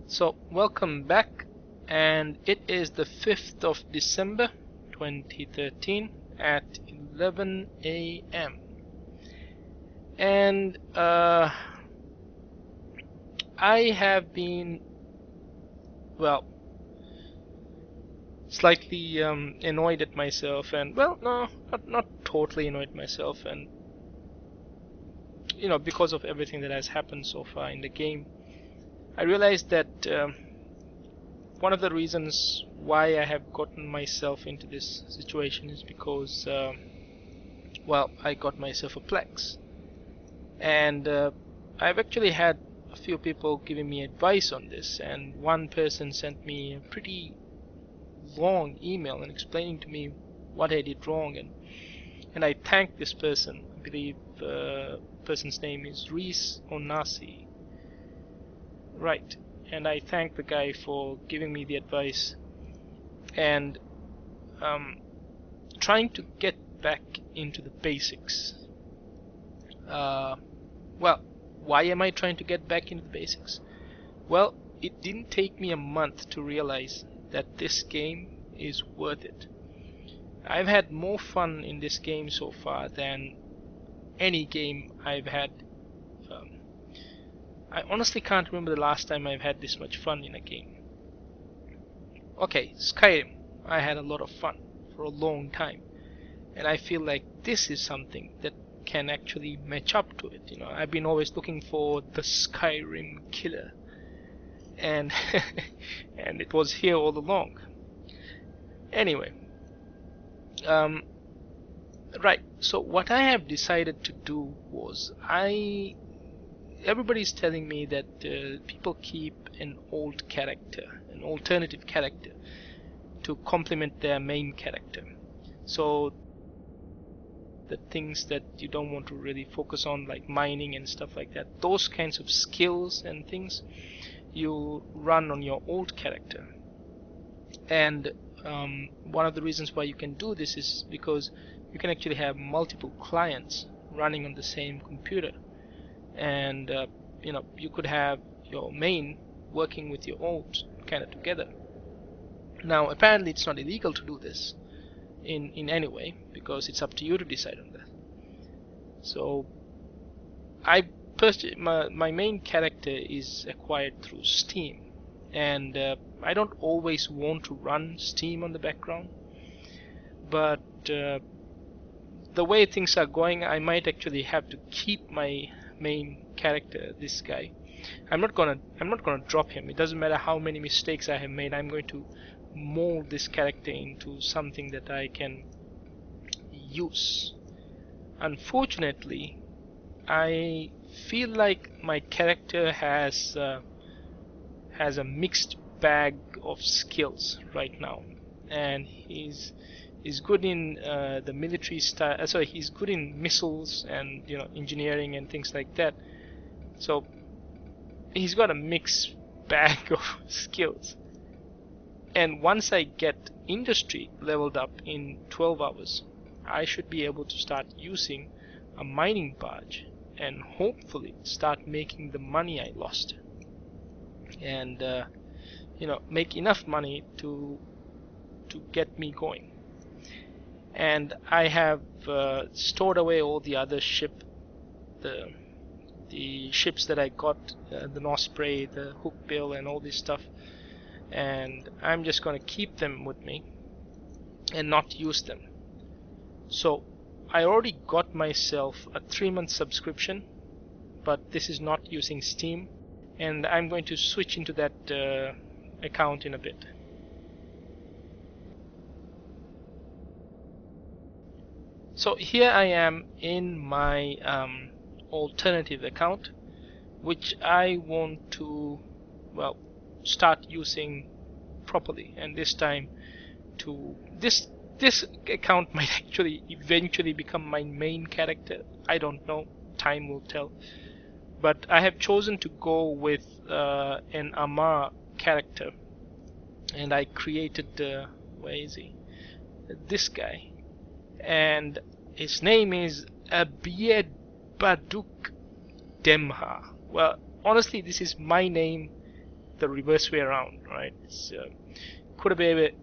So welcome back, and it is the 5th of December 2013 at 11 a.m. and I have been, well, slightly annoyed at myself, and well, no, not totally annoyed at myself, and because of everything that has happened so far in the game. I realized that one of the reasons why I have gotten myself into this situation is because, well, I got myself a Plex. And I've actually had a few people giving me advice on this, and one person sent me a pretty long email and explaining to me what I did wrong, and I thanked this person. I believe the person's name is Reese Onasi. Right. And I thank the guy for giving me the advice and trying to get back into the basics. Well, why am I trying to get back into the basics? Well, it didn't take me a month to realize that this game is worth it. I've had more fun in this game so far than any game I've had. I honestly can't remember the last time I've had this much fun in a game. Okay, Skyrim, I had a lot of fun for a long time, and I feel like this is something that can actually match up to it. I've been always looking for the Skyrim killer, and and it was here all along. Anyway, right. So what I have decided to do was everybody's telling me that people keep an old character, an alternative character, to complement their main character. So the things that you don't want to really focus on, like mining and stuff like that, those kinds of skills and things, you run on your old character. And one of the reasons why you can do this is because you can actually have multiple clients running on the same computer, and you could have your main working with your old kind of together. Now apparently it's not illegal to do this in any way, because it's up to you to decide on that. So my main character is acquired through Steam, and I don't always want to run Steam on the background, but the way things are going, I might actually have to keep my main character, this guy. I'm not gonna drop him. It doesn't matter how many mistakes I have made. I'm going to mold this character into something that I can use. Unfortunately, I feel like my character has a mixed bag of skills right now, and he's good in the military style. Sorry, he's good in missiles and engineering and things like that. So he's got a mixed bag of skills. And once I get industry leveled up in 12 hours, I should be able to start using a mining barge and hopefully start making the money I lost, and make enough money to get me going. And I have stored away all the other the ships that I got, the Osprey, the Hookbill, and all this stuff, and I'm just going to keep them with me and not use them. So I already got myself a 3-month subscription, but this is not using Steam, and I'm going to switch into that account in a bit. So here I am in my alternative account, which I want to, well, start using properly. And this time, this account might actually eventually become my main character. I don't know. Time will tell. But I have chosen to go with an Amar character, and I created where is he? This guy, and his name is Abied Baduk Demha. Well, honestly, this is my name, the reverse way around, right? It's Kudabebe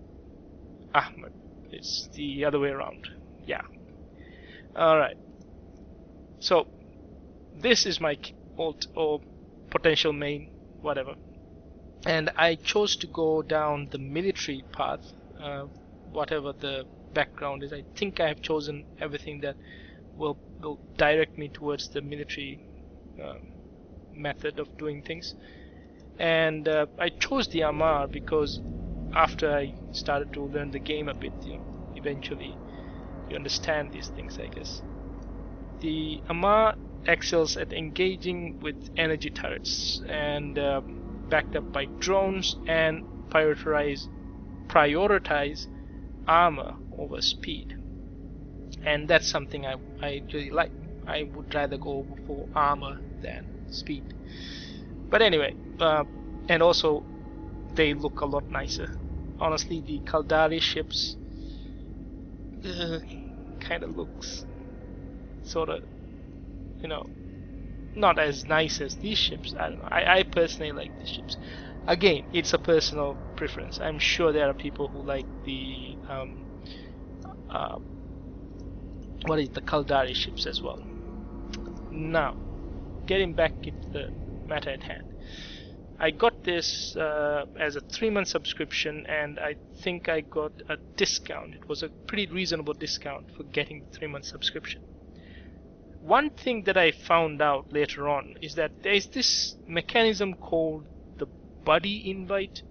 Ahmed. It's the other way around. Yeah. Alright. So this is my alt or potential main, whatever. And I chose to go down the military path, whatever the background is. I think I have chosen everything that will direct me towards the military method of doing things. And I chose the Amarr because after I started to learn the game a bit, eventually you understand these things, I guess. The Amarr excels at engaging with energy turrets and backed up by drones, and prioritize armor over speed. And that's something I really like. I would rather go for armor than speed. But anyway, and also they look a lot nicer. Honestly, the Caldari ships kind of looks sort of, not as nice as these ships. I don't know. I personally like these ships. Again, it's a personal preference. I'm sure there are people who like the the Caldari ships as well. Now, getting back into the matter at hand. I got this as a 3-month subscription, and I think I got a discount. It was a pretty reasonable discount for getting the 3-month subscription. One thing that I found out later on is that there is this mechanism called the buddy invite,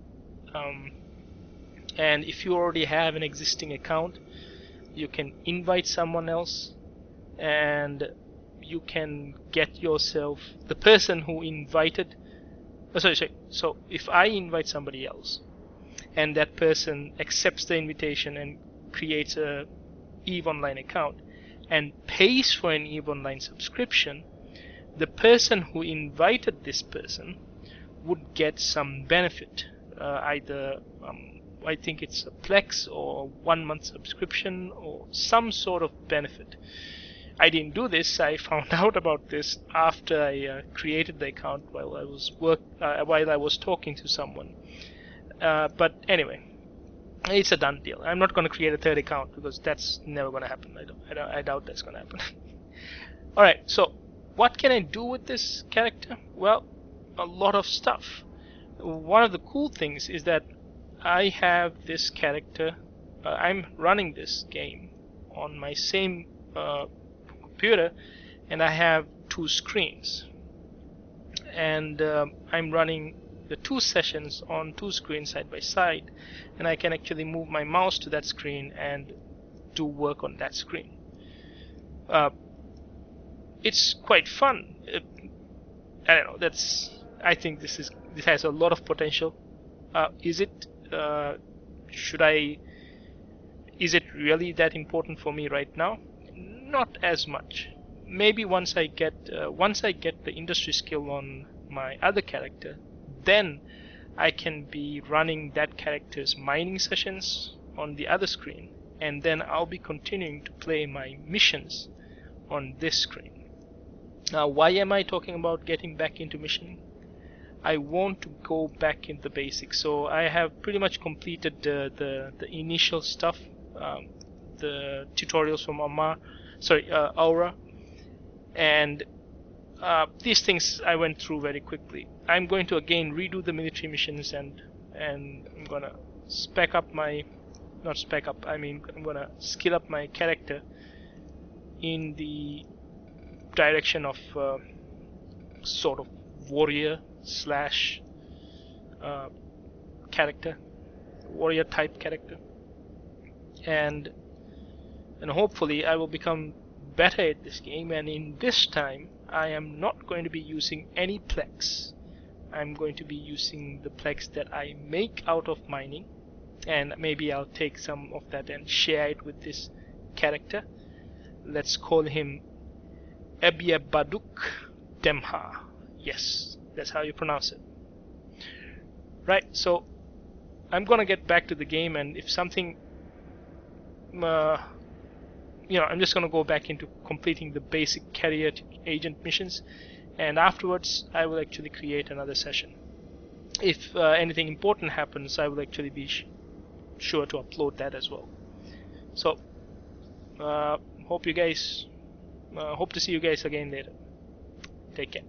and if you already have an existing account, you can invite someone else, and you can get yourself the person who invited. So if I invite somebody else and that person accepts the invitation and creates a EVE Online account and pays for an EVE Online subscription, the person who invited this person would get some benefit, either I think it's a Plex or 1-month subscription or some sort of benefit. I didn't do this. I found out about this after I created the account while I was talking to someone. But anyway, it's a done deal. I'm not going to create a third account because that's never going to happen. I doubt that's going to happen. All right. So what can I do with this character? Well, a lot of stuff. One of the cool things is that I have this character. I'm running this game on my same computer, and I have 2 screens, and I'm running the 2 sessions on 2 screens side by side, and I can actually move my mouse to that screen and do work on that screen. It's quite fun. I don't know. I think this has a lot of potential. Is it really that important for me right now? Not as much. Maybe once I get the industry skill on my other character, then I can be running that character's mining sessions on the other screen, and then I'll be continuing to play my missions on this screen. Now, why am I talking about getting back into missioning? I want to go back in the basics. So I have pretty much completed the initial stuff, the tutorials from Aura, and these things I went through very quickly. I'm going to again redo the military missions, and I'm gonna I'm gonna skill up my character in the direction of sort of warrior slash warrior type character, and hopefully I will become better at this game, and in this time I am not going to be using any Plex. I'm going to be using the Plex that I make out of mining, and maybe I'll take some of that and share it with this character. Let's call him Ebiabaduk Demha. Yes, that's how you pronounce it. Right, so I'm gonna get back to the game, and if something I'm just gonna go back into completing the basic carrier agent missions, and afterwards I will actually create another session. if anything important happens, I will actually be sure to upload that as well. So hope to see you guys again later. Take care.